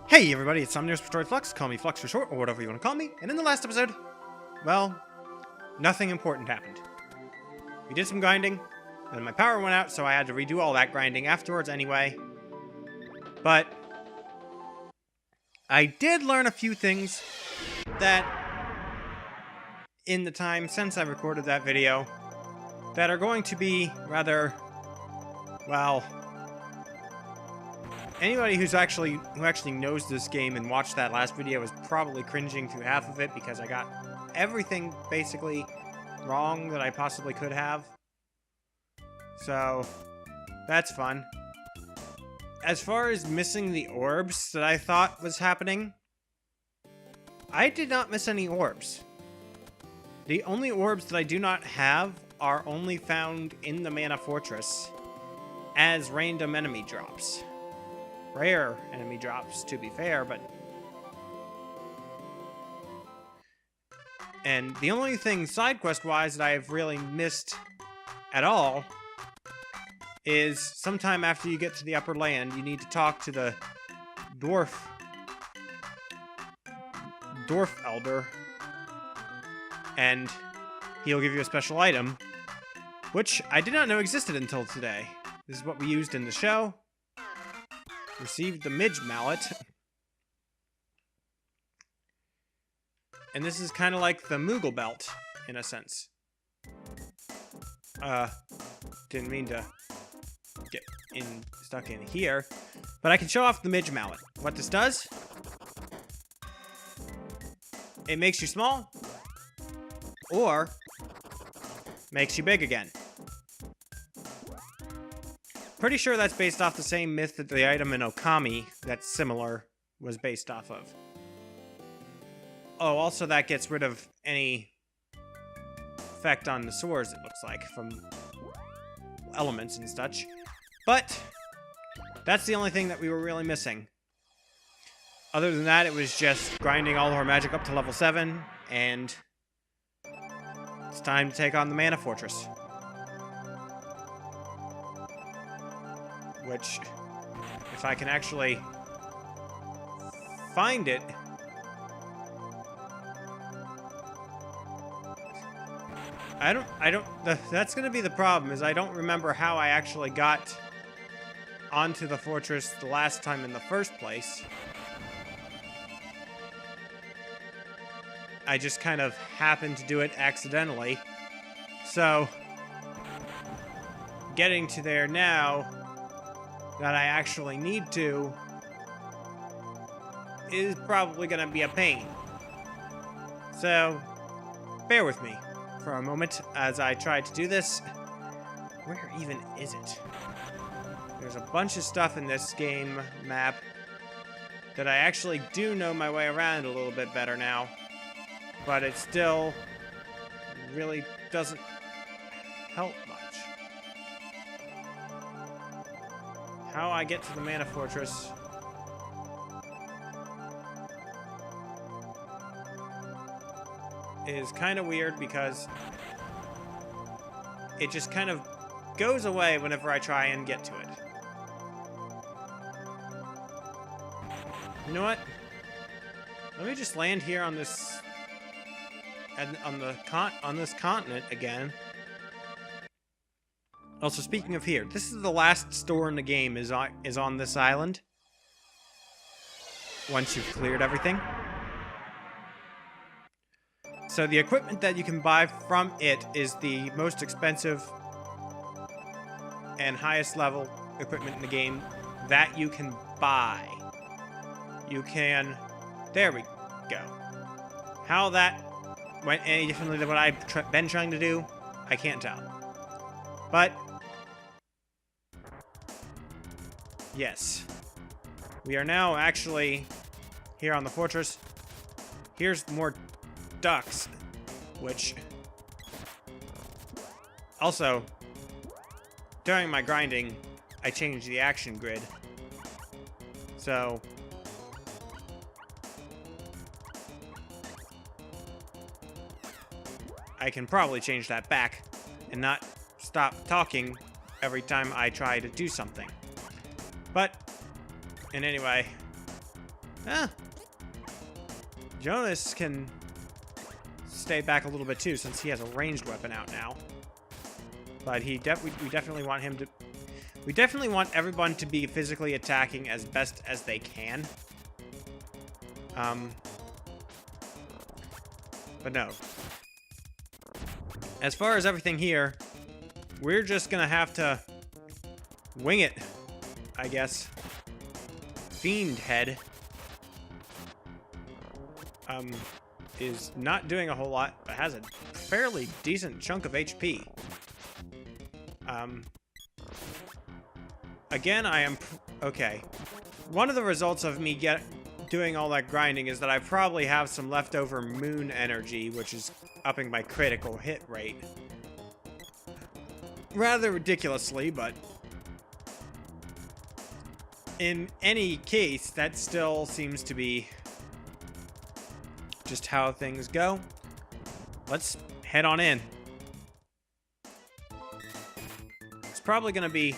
Hey everybody, it's Flux, call me Flux for short, or whatever you want to call me, and in the last episode, well, nothing important happened. We did some grinding, and my power went out, so I had to redo all that grinding afterwards anyway. But I did learn a few things that, in the time since I recorded that video, that are going to be rather, well, anybody who actually knows this game and watched that last video is probably cringing through half of it because I got everything basically wrong that I possibly could have. So, that's fun. As far as missing the orbs that I thought was happening, I did not miss any orbs. The only orbs that I do not have are only found in the Mana Fortress as random enemy drops. Rare enemy drops, to be fair, but... And the only thing side quest-wise that I've really missed at all is sometime after you get to the upper land, you need to talk to the dwarf elder, and he'll give you a special item, which I did not know existed until today. This is what we used in the show. Received the Midge Mallet. And this is kind of like the Moogle Belt, in a sense. Didn't mean to get stuck in here. But I can show off the Midge Mallet. What this does, it makes you small, or makes you big again. Pretty sure that's based off the same myth that the item in Okami that's similar was based off of. Oh, also that gets rid of any effect on the swords, it looks like, from elements and such. But that's the only thing that we were really missing. Other than that, it was just grinding all of our magic up to level 7, and it's time to take on the Mana Fortress. Which, if I can actually find it, that's gonna be the problem, is I don't remember how I actually got onto the fortress the last time in the first place. I just kind of happened to do it accidentally. So, getting to there now that I actually need to is probably gonna be a pain. So, bear with me for a moment as I try to do this. Where even is it? There's a bunch of stuff in this game map that I actually do know my way around a little bit better now, but it still really doesn't help much. How I get to the Mana Fortress is kind of weird because it just kind of goes away whenever I try and get to it. You know what? Let me just land here on this on this continent again. Also, speaking of here, this is the last store in the game is on this island. Once you've cleared everything. So the equipment that you can buy from it is the most expensive and highest level equipment in the game that you can buy. You can... There we go. How that went any differently than what I've been trying to do, I can't tell. But... yes. We are now actually here on the fortress. Here's more ducks, which... Also, during my grinding, I changed the action grid. So... I can probably change that back and not stop talking every time I try to do something. But, and anyway, Ah. Jonas can stay back a little bit too, since he has a ranged weapon out now. But we definitely want him to... We definitely want everyone to be physically attacking as best as they can. But no. As far as everything here, we're just gonna have to wing it, I guess. Fiend Head is not doing a whole lot, but has a fairly decent chunk of HP. Again, I am... okay. One of the results of me doing all that grinding is that I probably have some leftover moon energy, which is upping my critical hit rate. Rather ridiculously, but... in any case, that still seems to be just how things go. Let's head on in. It's probably going to be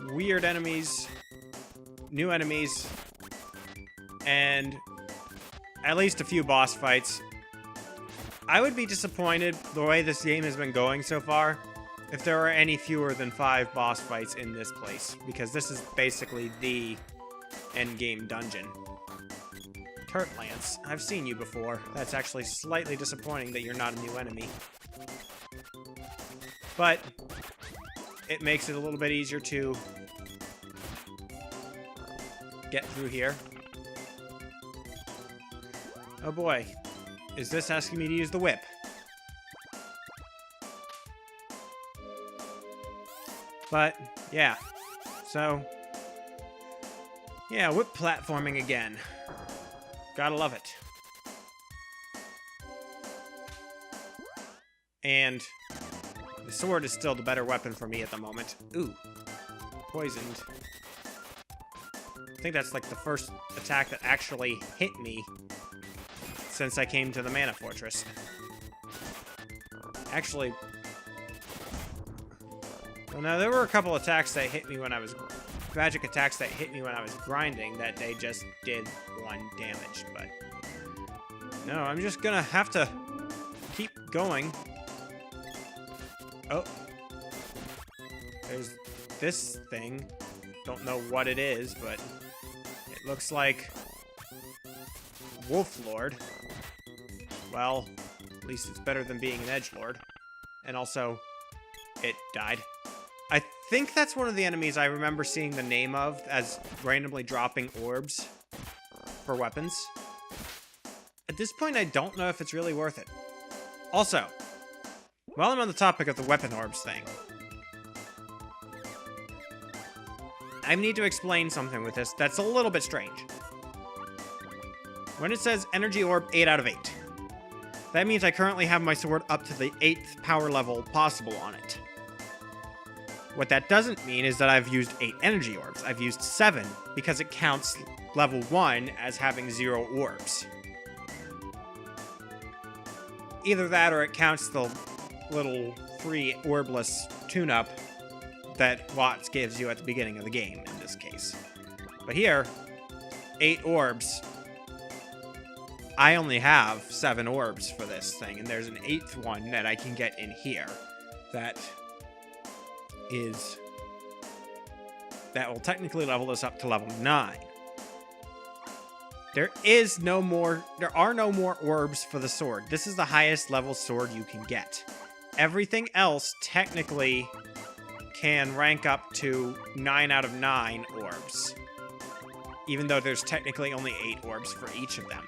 weird enemies, new enemies, and at least a few boss fights. I would be disappointed the way this game has been going so far if there are any fewer than 5 boss fights in this place, because this is basically the endgame dungeon. Turtlance, I've seen you before. That's actually slightly disappointing that you're not a new enemy. But it makes it a little bit easier to get through here. Oh boy, is this asking me to use the whip? But, yeah. So, yeah, whip platforming again. Gotta love it. And the sword is still the better weapon for me at the moment. Ooh. Poisoned. I think that's like the first attack that actually hit me since I came to the Mana Fortress. Actually... well, no, there were a couple attacks that hit me when I was... magic attacks that hit me when I was grinding that they just did 1 damage, but... no, I'm just gonna have to keep going. Oh. There's this thing. Don't know what it is, but it looks like Wolf Lord. Well, at least it's better than being an edgelord. And also, it died. I think that's one of the enemies I remember seeing the name of as randomly dropping orbs for weapons. At this point, I don't know if it's really worth it. Also, while I'm on the topic of the weapon orbs thing, I need to explain something with this that's a little bit strange. When it says energy orb 8 out of 8, that means I currently have my sword up to the 8th power level possible on it. What that doesn't mean is that I've used 8 energy orbs. I've used 7 because it counts level 1 as having 0 orbs. Either that or it counts the little free orbless tune-up that Watts gives you at the beginning of the game, in this case. But here, 8 orbs. I only have 7 orbs for this thing, and there's an 8th one that I can get in here that will technically level us up to level 9. There are no more orbs for the sword. This is the highest level sword you can get. Everything else technically can rank up to 9 out of 9 orbs, even though there's technically only 8 orbs for each of them.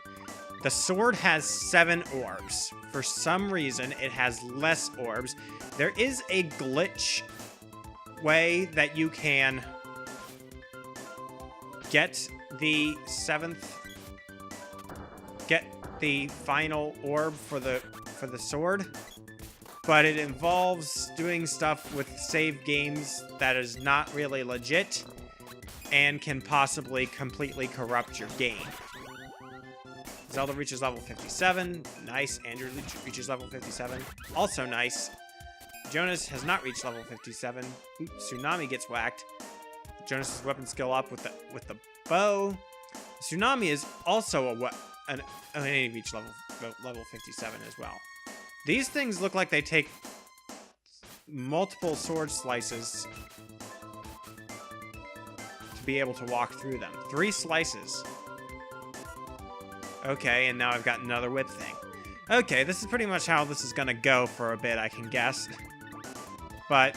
The sword has 7 orbs. For some reason, it has less orbs. There is a glitch way that you can get the final orb for the sword, but it involves doing stuff with save games that is not really legit and can possibly completely corrupt your game. Zelda reaches level 57. Nice. Andrew reaches level 57. Also nice. Jonas has not reached level 57. Oops, Tsunami gets whacked. Jonas' weapon skill up with the bow. Tsunami is also an enemy reach level 57 as well. These things look like they take multiple sword slices to be able to walk through them. 3 slices. Okay, and now I've got another whip thing. Okay, this is pretty much how this is gonna go for a bit, I can guess. But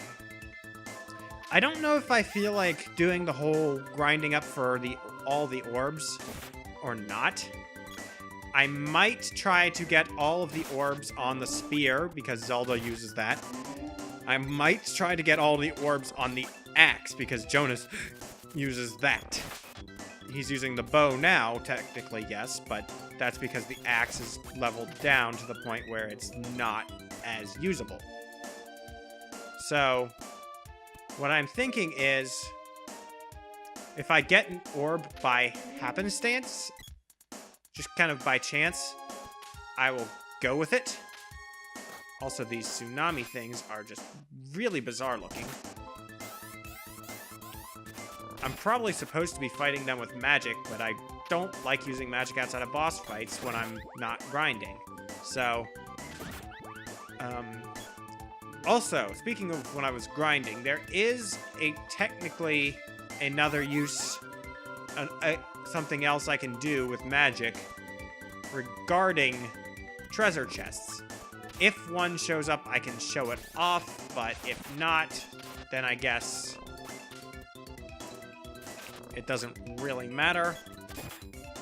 I don't know if I feel like doing the whole grinding up for all the orbs or not. I might try to get all of the orbs on the spear, because Zelda uses that. I might try to get all the orbs on the axe, because Jonas uses that. He's using the bow now, technically, yes, but that's because the axe is leveled down to the point where it's not as usable. So, what I'm thinking is, if I get an orb by happenstance, just kind of by chance, I will go with it. Also, these tsunami things are just really bizarre looking. I'm probably supposed to be fighting them with magic, but I don't like using magic outside of boss fights when I'm not grinding. So, also, speaking of when I was grinding, there is technically another use, something else I can do with magic regarding treasure chests. If one shows up, I can show it off, but if not, then I guess it doesn't really matter.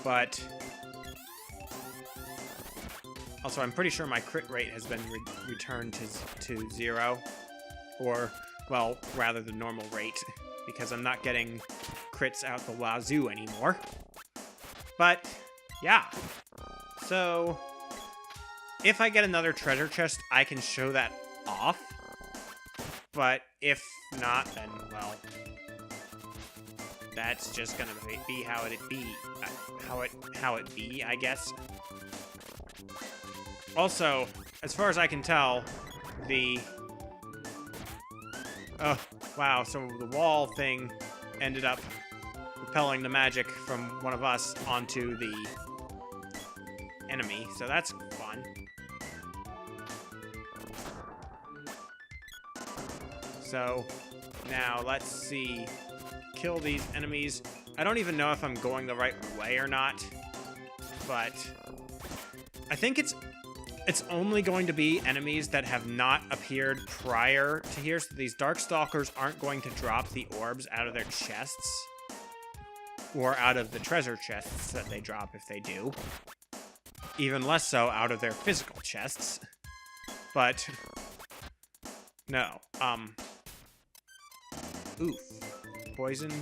But also, I'm pretty sure my crit rate has been returned to 0, or, well, rather the normal rate, because I'm not getting crits out the wazoo anymore. But yeah, so if I get another treasure chest, I can show that off. But if not, then, well, that's just gonna be how it be, I guess. Also, as far as I can tell, oh, wow, so the wall thing ended up repelling the magic from one of us onto the enemy, so that's fun. So, now, let's see. Kill these enemies. I don't even know if I'm going the right way or not, but I think it's only going to be enemies that have not appeared prior to here, so these Darkstalkers aren't going to drop the orbs out of their chests, or out of the treasure chests that they drop if they do. Even less so out of their physical chests. But, no. Oof. Poison.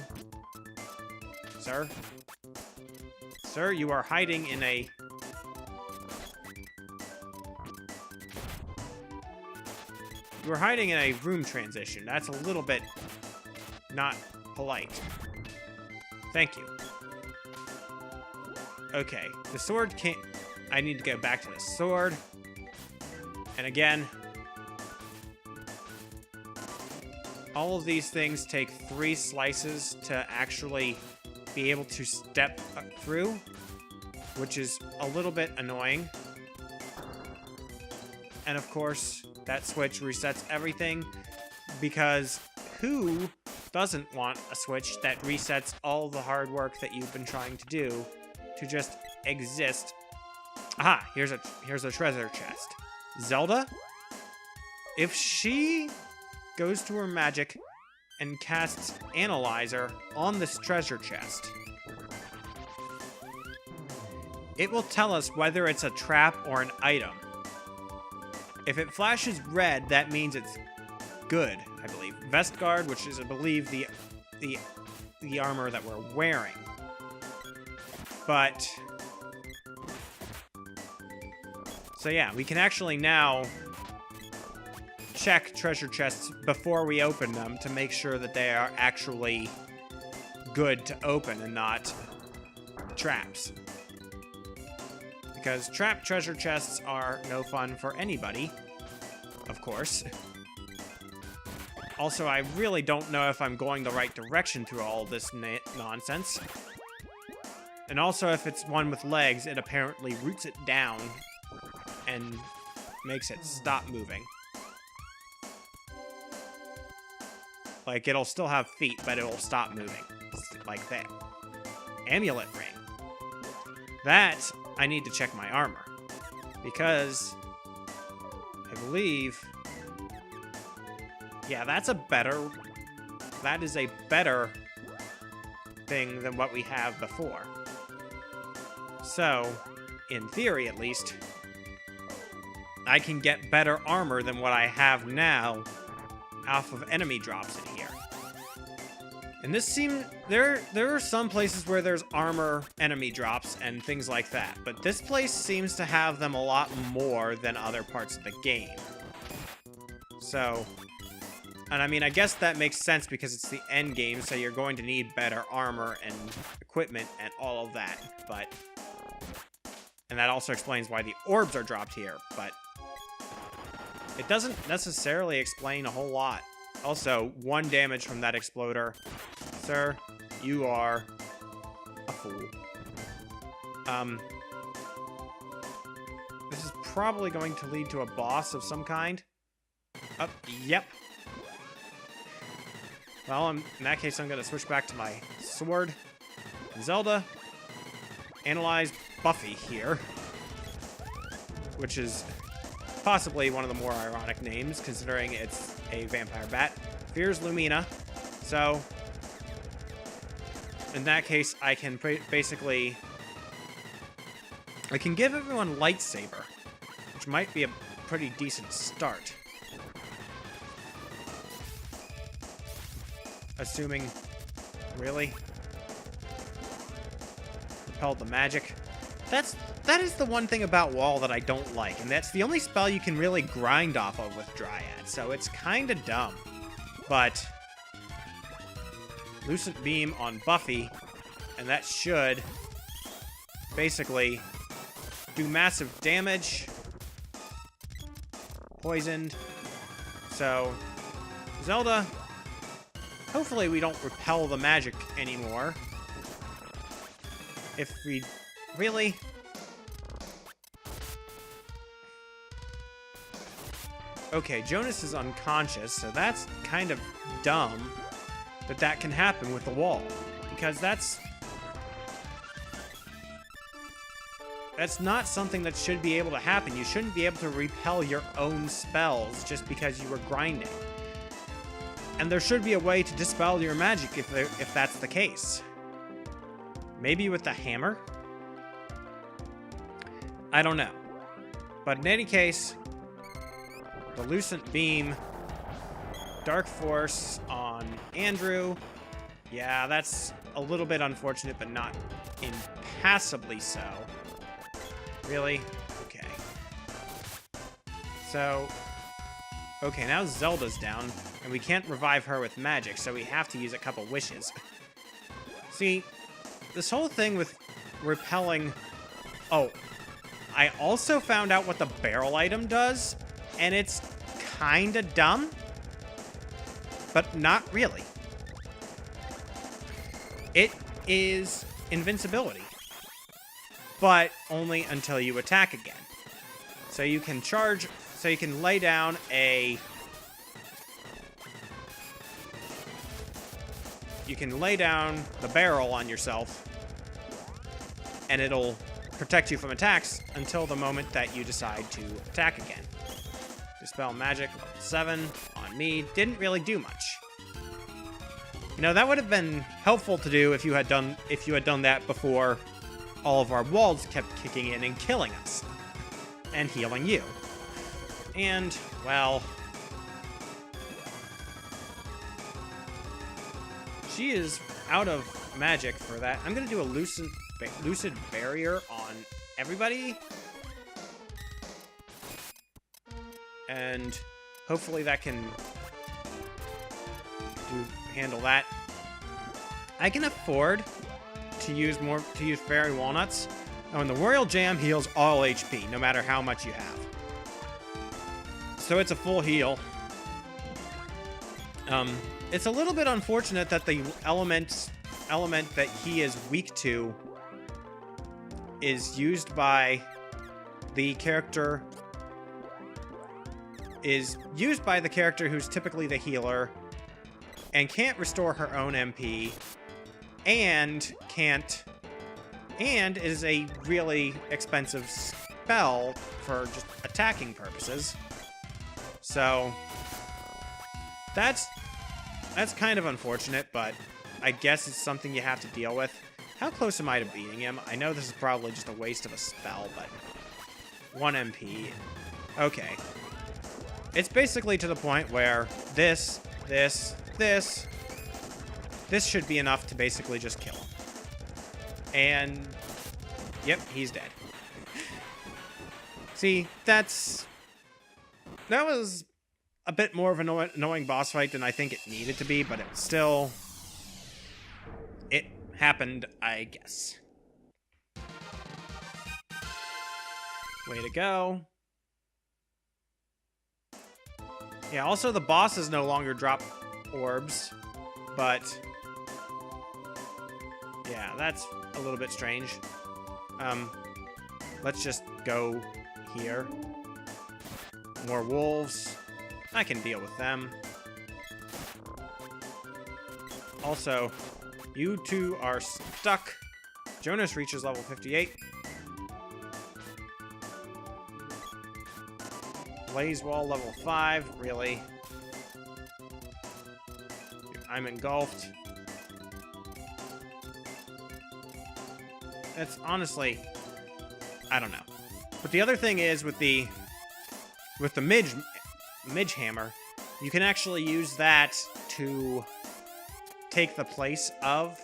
Sir? Sir, you are hiding in a... You are hiding in a room transition. That's a little bit not polite. Thank you. Okay, the sword can't... I need to go back to the sword. And again... all of these things take 3 slices to actually be able to step through, which is a little bit annoying. And of course, that switch resets everything, because who doesn't want a switch that resets all the hard work that you've been trying to do to just exist? Aha, here's a treasure chest. Zelda, if she goes to her magic and casts Analyzer on this treasure chest, it will tell us whether it's a trap or an item. If it flashes red, that means it's good, I believe. Vest Guard, which is, I believe, the armor that we're wearing. But... so yeah, we can actually now check treasure chests before we open them to make sure that they are actually good to open and not traps. Because trap treasure chests are no fun for anybody, of course. Also, I really don't know if I'm going the right direction through all this nonsense. And also, if it's one with legs, it apparently roots it down and makes it stop moving. Like, it'll still have feet, but it'll stop moving. Like that. Amulet ring. That, I need to check my armor. Because I believe... Yeah, that is a better thing than what we have before. So, in theory at least, I can get better armor than what I have now off of enemy drops in here. And this seems... There are some places where there's armor enemy drops and things like that, but this place seems to have them a lot more than other parts of the game. So... And I mean, I guess that makes sense because it's the end game, so you're going to need better armor and equipment and all of that, but... And that also explains why the orbs are dropped here, but... It doesn't necessarily explain a whole lot. Also, 1 damage from that exploder. Sir, you are a fool. This is probably going to lead to a boss of some kind. Yep. Well, in that case, I'm going to switch back to my sword. Zelda, analyze Buffy here. Which is possibly one of the more ironic names, considering it's a vampire bat. Fears Lumina. So, in that case, I can basically... I can give everyone Lightsaber, which might be a pretty decent start. Assuming... Really? Repelled the magic. That is the one thing about Wall that I don't like, and that's the only spell you can really grind off of with Dryad, so it's kinda dumb. But... Lucent Beam on Buffy, and that should basically do massive damage. Poisoned. So, Zelda... Hopefully we don't repel the magic anymore. If we... Really? Okay, Jonas is unconscious, so that's kind of dumb that that can happen with the wall. Because that's not something that should be able to happen. You shouldn't be able to repel your own spells just because you were grinding. And there should be a way to dispel your magic if that's the case. Maybe with the hammer? I don't know. But in any case, the Lucent Beam, Dark Force on Andrew. Yeah, that's a little bit unfortunate, but not impassably so. Really? Okay. So, okay, now Zelda's down, and we can't revive her with magic, so we have to use a couple wishes. See, this whole thing with repelling... Oh, I also found out what the barrel item does, and it's kinda dumb, but not really. It is invincibility, but only until you attack again. So you can charge, so you can lay down a... You can lay down the barrel on yourself, and it'll protect you from attacks until the moment that you decide to attack again. Dispel magic, level 7 on me. Didn't really do much. You know, that would have been helpful to do if you had done that before all of our walls kept kicking in and killing us. And healing you. And, well... She is out of magic for that. I'm gonna do a Lucid Barrier on everybody. And hopefully that can handle that. I can afford to use Fairy Walnuts. Oh, and the Royal Jam heals all HP, no matter how much you have. So it's a full heal. It's a little bit unfortunate that the element that he is weak to is used by the character who's typically the healer and can't restore her own MP and is a really expensive spell for just attacking purposes. So that's kind of unfortunate, but I guess it's something you have to deal with. How close am I to beating him? I know this is probably just a waste of a spell, but 1 MP. Okay. It's basically to the point where this should be enough to basically just kill him. And yep, he's dead. See, that was a bit more of an annoying boss fight than I think it needed to be, but it still... it happened, I guess. Way to go. Yeah, also the bosses no longer drop orbs, but... yeah, that's a little bit strange. Let's just go here. More wolves. I can deal with them. Also, you two are stuck. Jonas reaches level 58. Blaze Wall level 5, really? I'm engulfed. It's honestly, I don't know. But the other thing is with the Midge Hammer, you can actually use that to take the place of...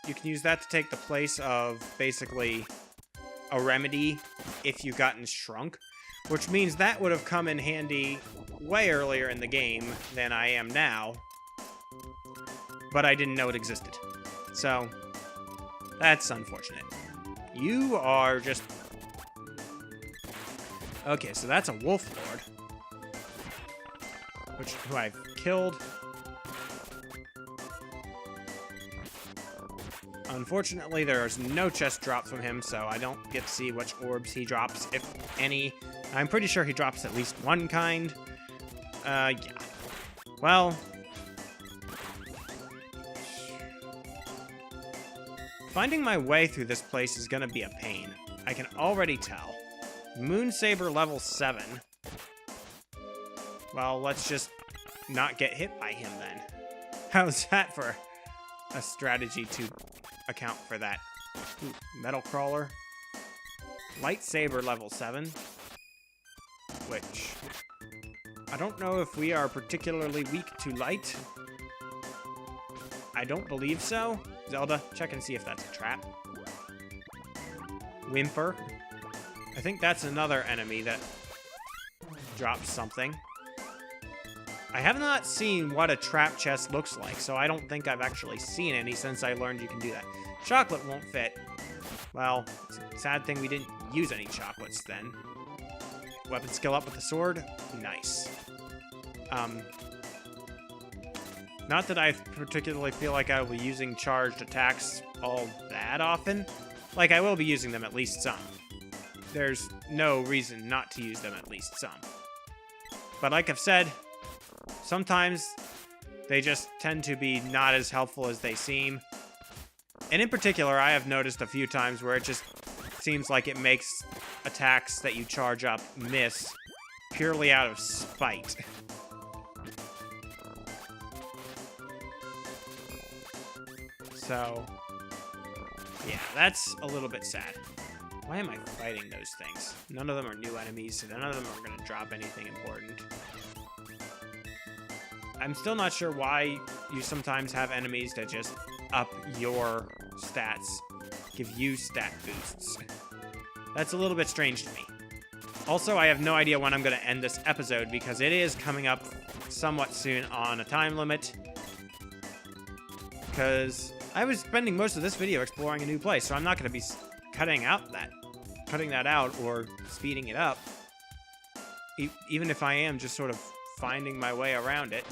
you can use that to take the place of basically a remedy if you've gotten shrunk, which means that would have come in handy way earlier in the game than I am now, but I didn't know it existed. So, that's unfortunate. You are just... okay, so that's a Wolf Lord, who I've killed. Unfortunately, there's no chest drop from him, so I don't get to see which orbs he drops, if any. I'm pretty sure he drops at least one kind. Yeah. Well... finding my way through this place is gonna be a pain. I can already tell. Moonsaber level 7. Well, let's just not get hit by him then. How's that for a strategy to account for that? Ooh, Metal Crawler. Lightsaber level 7. Which... I don't know if we are particularly weak to light. I don't believe so. Zelda, check and see if that's a trap. Whimper. I think that's another enemy that drops something. I have not seen what a trap chest looks like, so I don't think I've actually seen any since I learned you can do that. Chocolate won't fit. Well, it's a sad thing we didn't use any chocolates then. Weapon skill up with the sword. Nice. Not that I particularly feel like I will be using charged attacks all that often. Like, I will be using them at least some. There's no reason not to use them at least some. But like I've said, sometimes they just tend to be not as helpful as they seem. And in particular, I have noticed a few times where it just seems like it makes attacks that you charge up miss purely out of spite. So, yeah, that's a little bit sad. Why am I fighting those things? None of them are new enemies, so none of them are going to drop anything important. I'm still not sure why you sometimes have enemies that just up your stats, give you stat boosts. That's a little bit strange to me. Also, I have no idea when I'm going to end this episode because it is coming up somewhat soon on a time limit. Because I was spending most of this video exploring a new place, so I'm not going to be cutting that out or speeding it up. Even if I am just sort of finding my way around it.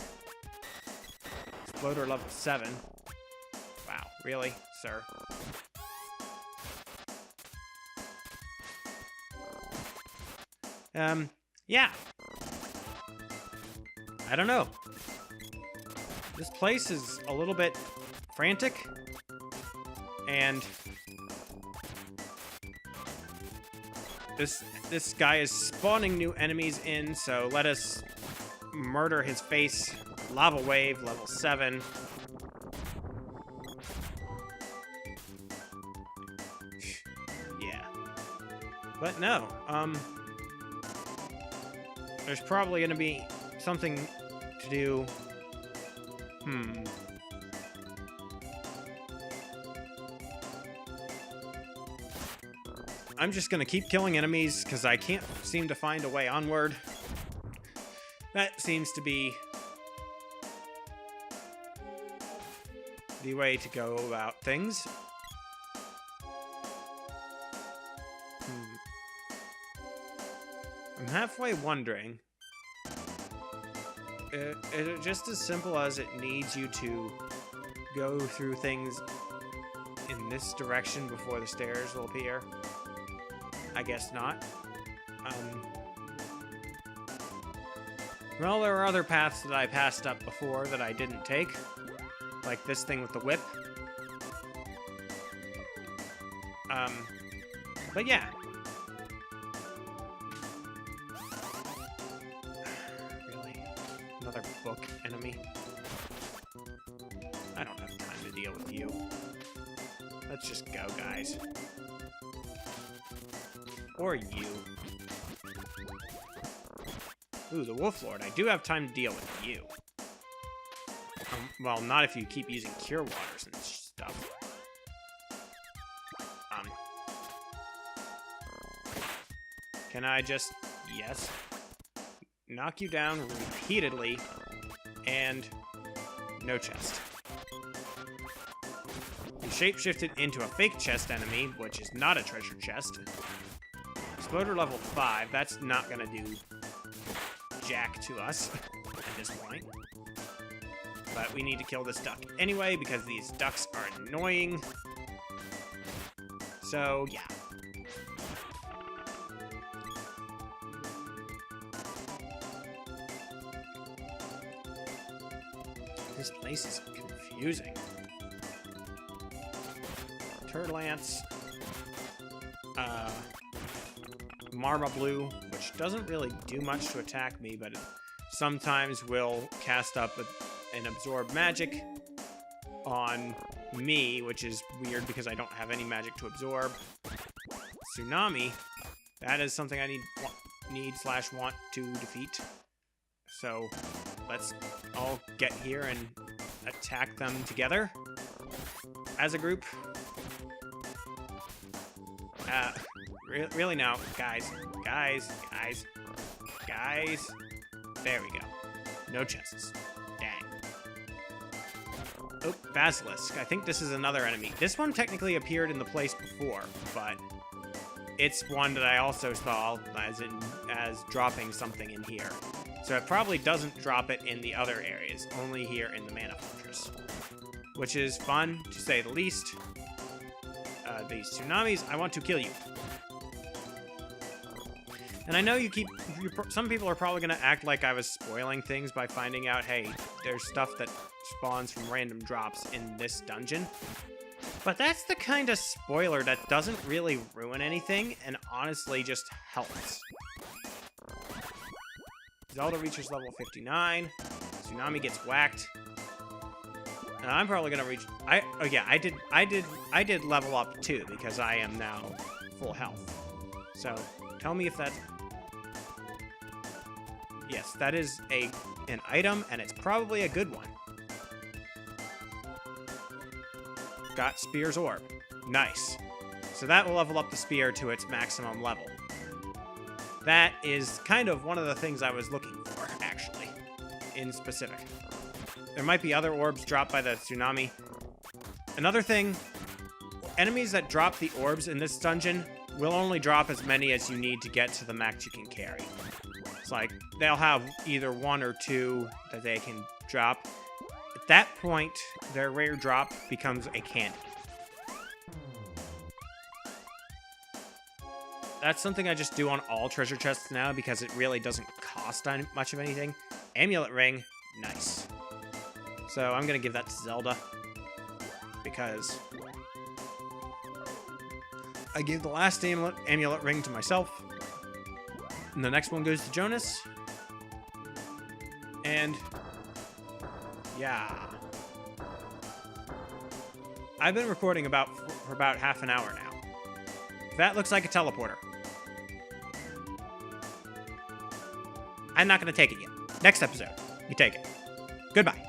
Exploder level 7. Wow. Really, sir? Yeah. I don't know. This place is a little bit frantic, and this guy is spawning new enemies in, so let us murder his face. Lava wave, level 7. Yeah. But no, there's probably gonna be something to do. I'm just gonna keep killing enemies because I can't seem to find a way onward. That seems to be the way to go about things. I'm halfway wondering, is it just as simple as it needs you to go through things in this direction before the stairs will appear? I guess not. Well, there are other paths that I passed up before that I didn't take. Like this thing with the whip. But yeah. Really? Another book enemy? I don't have time to deal with you. Let's just go, guys. Or you. Ooh, the Wolf Lord. I do have time to deal with you. Well, not if you keep using cure waters and stuff. Can I just... Yes. Knock you down repeatedly, and no chest. You shapeshifted into a fake chest enemy, which is not a treasure chest. Exploder level 5, that's not gonna do jack to us at this point. But we need to kill this duck anyway, because these ducks are annoying. So, yeah. This place is confusing. Turtlance. Marma Blue, which doesn't really do much to attack me, but it sometimes will cast up an absorb magic on me, which is weird because I don't have any magic to absorb. Tsunami, that is something I need/want to defeat. So let's all get here and attack them together as a group. Really now, guys. There we go. No chests. Dang. Oh, Basilisk. I think this is another enemy. This one technically appeared in the place before, but it's one that I also saw as dropping something in here. So it probably doesn't drop it in the other areas, only here in the Mana Fortress. Which is fun, to say the least. These tsunamis, I want to kill you. And I know some people are probably going to act like I was spoiling things by finding out, hey, there's stuff that spawns from random drops in this dungeon. But that's the kind of spoiler that doesn't really ruin anything, and honestly just helps. Zelda reaches level 59. Tsunami gets whacked. And I'm probably gonna reach. I did level up too because I am now full health. So tell me if that's. Yes, that is an item, and it's probably a good one. Got Spear's Orb. Nice. So that will level up the spear to its maximum level. That is kind of one of the things I was looking for, actually, in specific. There might be other orbs dropped by the tsunami. Another thing, enemies that drop the orbs in this dungeon will only drop as many as you need to get to the max you can carry. It's like, they'll have either one or two that they can drop. that point, their rare drop becomes a candy. That's something I just do on all treasure chests now because it really doesn't cost much of anything. Amulet ring, nice. So I'm going to give that to Zelda because I gave the last amulet ring to myself. And the next one goes to Jonas. And yeah. I've been recording for about half an hour now. That looks like a teleporter. I'm not going to take it yet. Next episode, you take it. Goodbye.